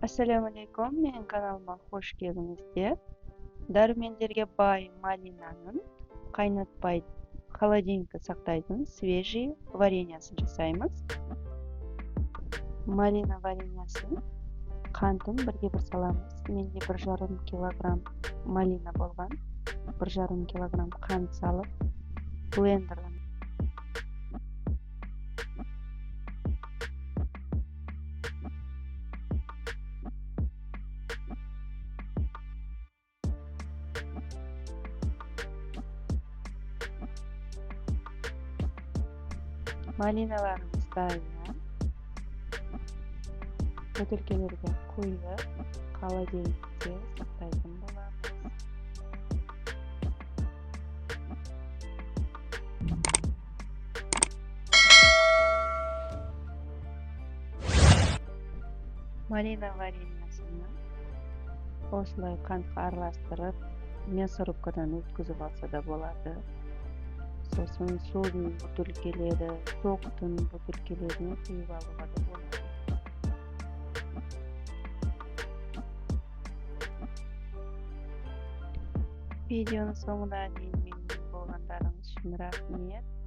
Assalomu alaykum, mening kanalimga xush keldiңizlar. Dәрумендерге бай малинаның qaynatпай холодильникта сақтайтын свежий вареньясын жасаймыз. Малина вареньясын қантын бірге бір саламыз. Менде 1,5 килограмм малина болған. 1,5 килограмм қант салып блендердан малиналарымызды бөтелкелерге құйып, холодильникте сақтайтын боламыз. Малина вареньясını осылай қантқа араластырып, мясорубкадан өткізіп алса да болады. Сосын судың бөтелкелері, тоқтың бөтелкелеріне құйып алуға да болады. Видеоның соңына дейін менімен болғандарыңыз үшін рахмет.